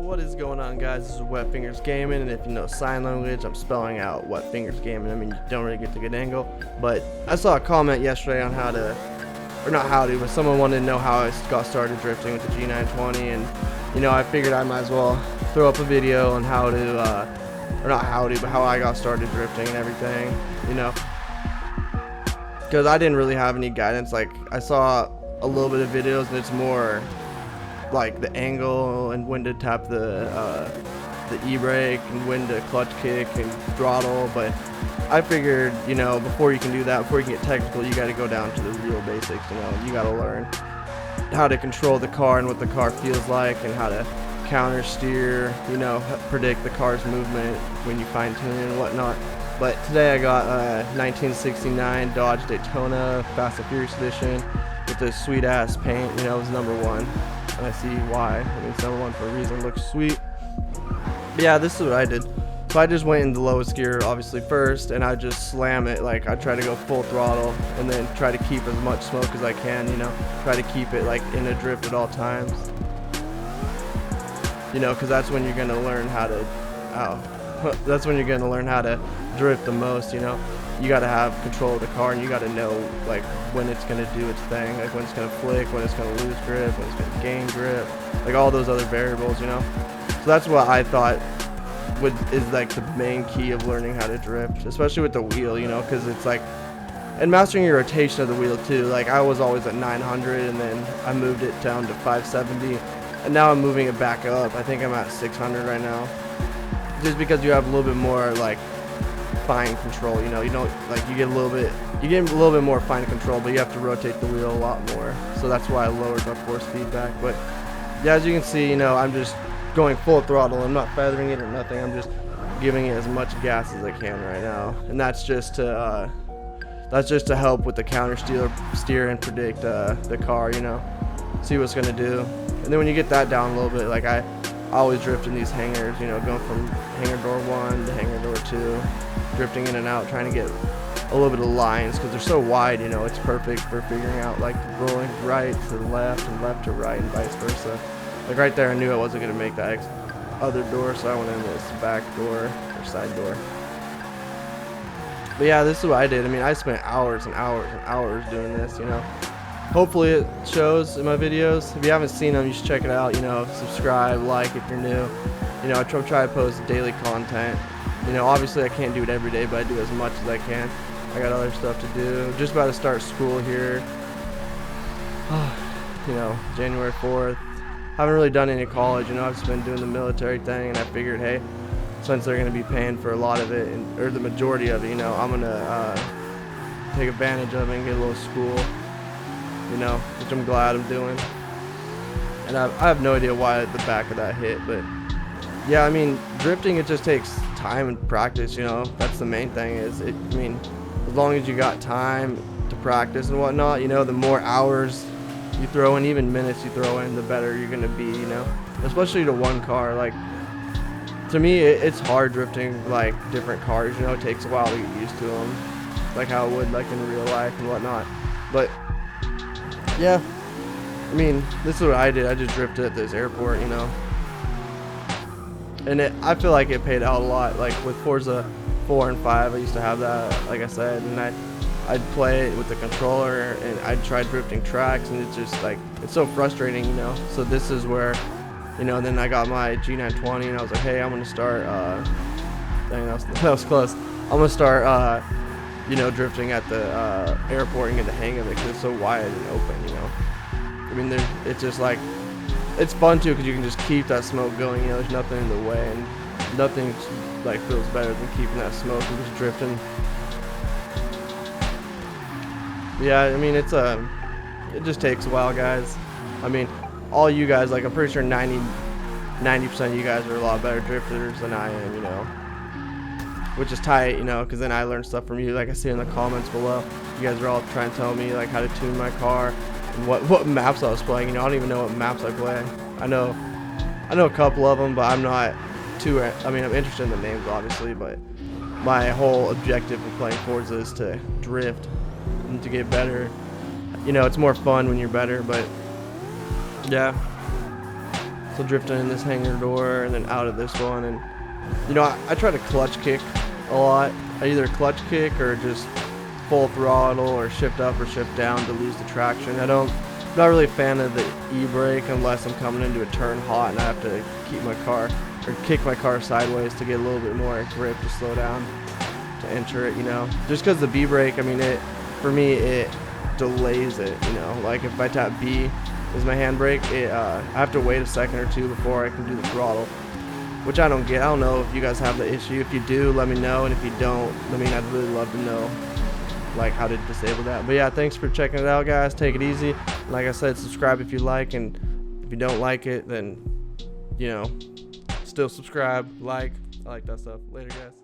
What is going on, guys? This is Wet Fingers Gaming, and if you know sign language, I'm spelling out Wet Fingers Gaming. I mean, you don't really get the good angle, but I saw a comment yesterday on how to, or not how to, but someone wanted to know how I got started drifting with the G920, and you know, I figured I might as well throw up a video on how to, or not how to, but how I got started drifting and everything, you know, because I didn't really have any guidance. Like, I saw a little bit of videos, and it's more like the angle and when to tap the e-brake and when to clutch kick and throttle. But I figured, you know, before you can do that, before you can get technical, you got to go down to the real basics. You know, you got to learn how to control the car and what the car feels like, and how to counter steer, you know, predict the car's movement when you fine tune it and whatnot. But today I got a 1969 Dodge Daytona Fast and Furious edition with this sweet ass paint. You know, it was #1. And I see why. I mean, it's #1 for a reason. It looks sweet. But yeah, this is what I did. So I just went in the lowest gear, obviously, first, and I just slam it. Like, I try to go full throttle and then try to keep as much smoke as I can, you know. Try to keep it, like, in a drift at all times. You know, because that's when you're going to learn how to... that's when you're going to learn how to drift the most, you know. You got to have control of the car, and you got to know, like, when it's going to do its thing, like when it's going to flick, when it's going to lose grip, when it's going to gain grip, like all those other variables, you know. So that's what I thought is like the main key of learning how to drift, especially with the wheel, you know, because it's like, and mastering your rotation of the wheel too. Like, I was always at 900, and then I moved it down to 570, and now I'm moving it back up. I think I'm at 600 right now, just because you have a little bit more like fine control, you know. You don't, like, you get a little bit more fine control, but you have to rotate the wheel a lot more. So that's why I lowered my force feedback. But yeah, as you can see, you know, I'm just going full throttle. I'm not feathering it or nothing. I'm just giving it as much gas as I can right now, and that's just to help with the counter steer and predict the car, you know, see what's gonna do. And then when you get that down a little bit, like I always drift in these hangars, you know, going from hangar door 1 to hangar door 2, drifting in and out, trying to get a little bit of lines, because they're so wide, you know. It's perfect for figuring out, like, rolling right to the left and left to right and vice versa. Like, right there, I knew I wasn't going to make that other door, so I went in this back door or side door. But yeah, this is what I did. I mean, I spent hours and hours and hours doing this, you know. Hopefully it shows in my videos. If you haven't seen them, you should check it out. You know, subscribe, like if you're new. You know, I try to post daily content. You know, obviously I can't do it every day, but I do as much as I can. I got other stuff to do. Just about to start school here. You know, January 4th. Haven't really done any college. You know, I've just been doing the military thing, and I figured, hey, since they're going to be paying for a lot of it, or the majority of it, you know, I'm going to take advantage of it and get a little school. You know, which I'm glad I'm doing. And I have no idea why the back of that hit, but yeah, I mean, drifting, it just takes time and practice, you know. That's the main thing. I mean, as long as you got time to practice and whatnot, you know, the more hours you throw in, even minutes you throw in, the better you're gonna be, you know. Especially to one car. Like, to me, it's hard drifting like different cars, you know. It takes a while to get used to them, like how it would like in real life and whatnot. But yeah, I mean, this is what I did. I just drifted at this airport, you know. And I feel like it paid out a lot. Like with Forza 4 and 5, I used to have that, like I said, and I'd play it with the controller, and I'd try drifting tracks, and it's just like, it's so frustrating, you know. So this is where, you know, then I got my G920, and I was like, hey, I'm gonna start, dang, that was close. I'm gonna start, you know, drifting at the airport and get the hang of it, because it's so wide and open, you know. I mean, it's just like, it's fun too, because you can just keep that smoke going, you know. There's nothing in the way, and nothing like feels better than keeping that smoke and just drifting. Yeah, I mean, it just takes a while, guys. I mean, all you guys, like, I'm pretty sure 90% of you guys are a lot better drifters than I am, you know, which is tight, you know, because then I learn stuff from you, like I see in the comments below. You guys are all trying to tell me, like, how to tune my car and what maps I was playing. You know, I don't even know what maps I play. I know a couple of them, but I'm not too, I mean, I'm interested in the names, obviously, but my whole objective of playing Forza is to drift and to get better. You know, it's more fun when you're better, but yeah. So drifting in this hangar door and then out of this one. And, you know, I try to clutch kick a lot. I either clutch kick or just full throttle or shift up or shift down to lose the traction. I'm not really a fan of the e-brake unless I'm coming into a turn hot and I have to keep my car or kick my car sideways to get a little bit more grip to slow down to enter it, you know. Just because the B brake, I mean, for me it delays it, you know. Like if I tap B as my handbrake, I have to wait a second or two before I can do the throttle, which I don't get. I don't know if you guys have the issue. If you do, let me know, and if you don't, I mean, I'd really love to know like how to disable that. But yeah, thanks for checking it out, guys. Take it easy. Like I said, subscribe if you like, and if you don't like it, then, you know, still subscribe, like. I like that stuff. Later, guys.